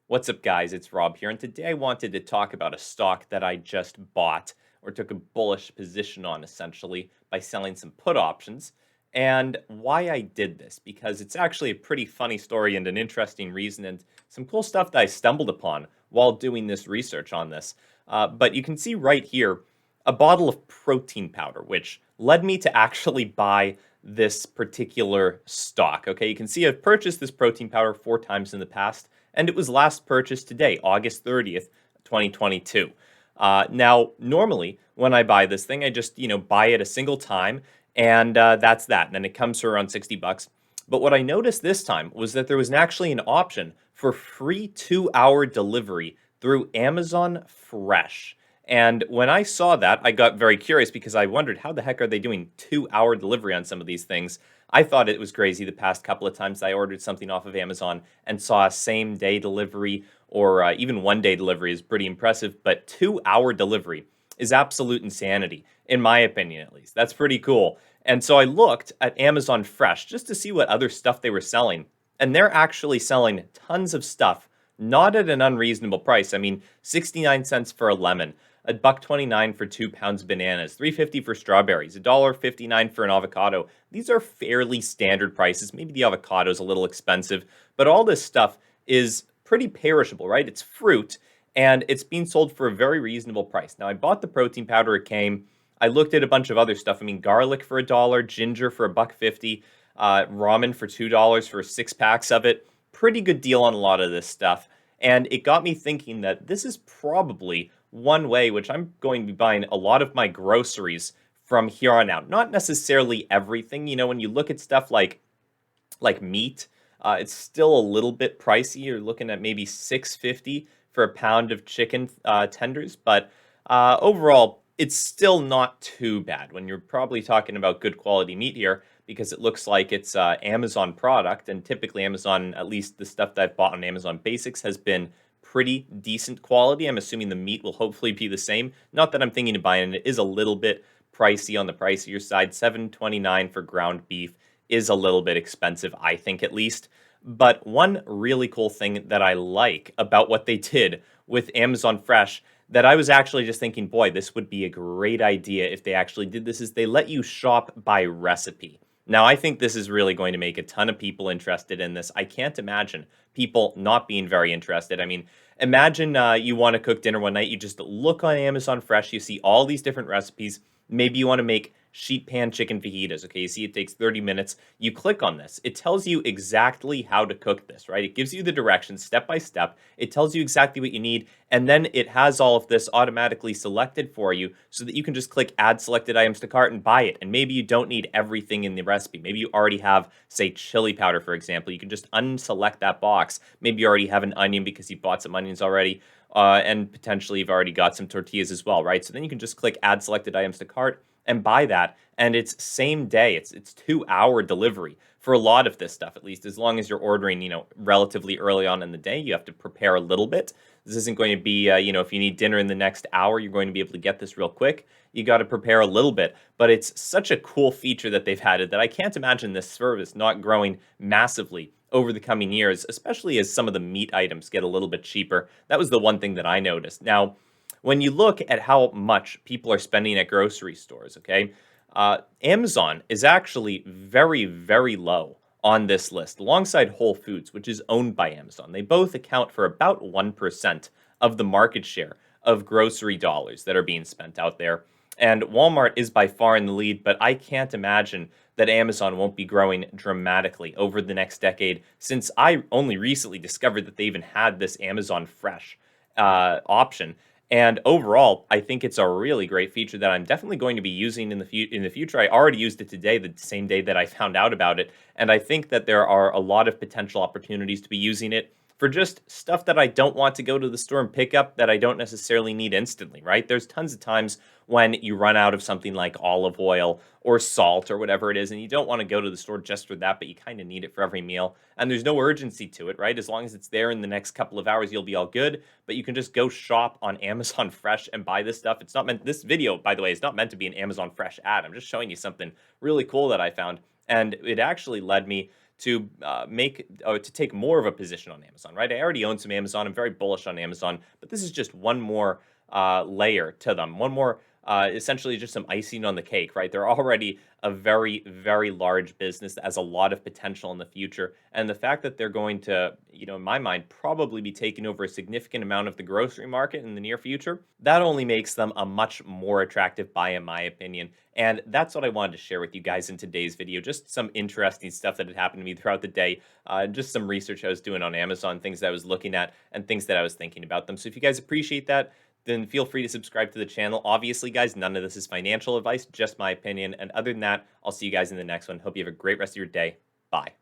What's up, guys? It's Rob here, and today I wanted to talk about a stock that I just bought or took a bullish position on essentially by selling some put options. And why I did this, because it's actually a pretty funny story and an interesting reason, and some cool stuff that I stumbled upon while doing this research on this. But you can see right here a bottle of protein powder, which led me to actually buy this particular stock. Okay, you can see I've purchased this protein powder 4 times in the past, and it was last purchased today, August 30th, 2022. Now, normally when I buy this thing, I just buy it a single time, and that's that. And then it comes for around $60. But what I noticed this time was that there was actually an option for free 2-hour delivery through Amazon Fresh. And when I saw that, I got very curious because I wondered how the heck are they doing 2-hour delivery on some of these things. I thought it was crazy the past couple of times I ordered something off of Amazon and saw a same day delivery or even 1 day delivery is pretty impressive, but 2-hour delivery is absolute insanity, in my opinion at least. That's pretty cool. And so I looked at Amazon Fresh just to see what other stuff they were selling. And they're actually selling tons of stuff, not at an unreasonable price. I mean, 69 cents for a lemon, a buck 29 for 2 pounds of bananas, 3.50 for strawberries, $1.59 for an avocado. These are fairly standard prices. Maybe the avocado is a little expensive, but all this stuff is pretty perishable, right? It's fruit, and it's being sold for a very reasonable price. Now, I bought the protein powder. It came. I looked at a bunch of other stuff. I mean, garlic for $1, ginger for a buck 50, ramen for $2 for 6 packs of it. Pretty good deal on a lot of this stuff. And it got me thinking that this is probably one way which I'm going to be buying a lot of my groceries from here on out. Not necessarily everything. When you look at stuff like meat, it's still a little bit pricey. You're looking at maybe 6.50 for a pound of chicken tenders, but overall, it's still not too bad when you're probably talking about good quality meat here because it looks like it's Amazon product, and typically Amazon, at least the stuff that I've bought on Amazon Basics, has been pretty decent quality. I'm assuming the meat will hopefully be the same. Not that I'm thinking of buying it. It is a little bit pricey on the pricier side. $7.29 for ground beef is a little bit expensive, I think at least. But one really cool thing that I like about what they did with Amazon Fresh that I was actually just thinking, boy, this would be a great idea if they actually did this, is they let you shop by recipe. Now, I think this is really going to make a ton of people interested in this. I can't imagine people not being very interested. I mean, imagine you want to cook dinner one night. You just look on Amazon Fresh. You see all these different recipes. Maybe you want to make sheet pan chicken fajitas. Okay, you see it takes 30 minutes. You click on this. It tells you exactly how to cook this, right? It gives you the directions step by step. It tells you exactly what you need. And then it has all of this automatically selected for you so that you can just click add selected items to cart and buy it. And maybe you don't need everything in the recipe. Maybe you already have, say, chili powder, for example. You can just unselect that box. Maybe you already have an onion because you bought some onions already. And potentially you've already got some tortillas as well, right? So then you can just click add selected items to cart and buy that, and it's same day. It's 2-hour delivery for a lot of this stuff, at least as long as you're ordering, relatively early on in the day. You have to prepare a little bit. This isn't going to be, if you need dinner in the next hour, you're going to be able to get this real quick. You got to prepare a little bit, but it's such a cool feature that they've added that I can't imagine this service not growing massively over the coming years, especially as some of the meat items get a little bit cheaper. That was the one thing that I noticed. Now, when you look at how much people are spending at grocery stores, okay, Amazon is actually very, very low on this list, alongside Whole Foods, which is owned by Amazon. They both account for about 1% of the market share of grocery dollars that are being spent out there. And Walmart is by far in the lead, but I can't imagine that Amazon won't be growing dramatically over the next decade, since I only recently discovered that they even had this Amazon Fresh option. And overall, I think it's a really great feature that I'm definitely going to be using in the future. I already used it today, the same day that I found out about it, and I think that there are a lot of potential opportunities to be using it for just stuff that I don't want to go to the store and pick up that I don't necessarily need instantly, right? There's tons of times when you run out of something like olive oil or salt or whatever it is, and you don't want to go to the store just for that, but you kind of need it for every meal. And there's no urgency to it, right? As long as it's there in the next couple of hours, you'll be all good. But you can just go shop on Amazon Fresh and buy this stuff. It's not meant, this video, by the way, is not meant to be an Amazon Fresh ad. I'm just showing you something really cool that I found. And it actually led me to take more of a position on Amazon, right? I already own some Amazon. I'm very bullish on Amazon, but this is just one more layer to them, one more essentially just some icing on the cake, right? They're already a very, very large business that has a lot of potential in the future. And the fact that they're going to, in my mind, probably be taking over a significant amount of the grocery market in the near future, that only makes them a much more attractive buy, in my opinion. And that's what I wanted to share with you guys in today's video. Just some interesting stuff that had happened to me throughout the day. Just some research I was doing on Amazon, things that I was looking at, and things that I was thinking about them. So if you guys appreciate that, then feel free to subscribe to the channel. Obviously, guys, none of this is financial advice, just my opinion. And other than that, I'll see you guys in the next one. Hope you have a great rest of your day. Bye.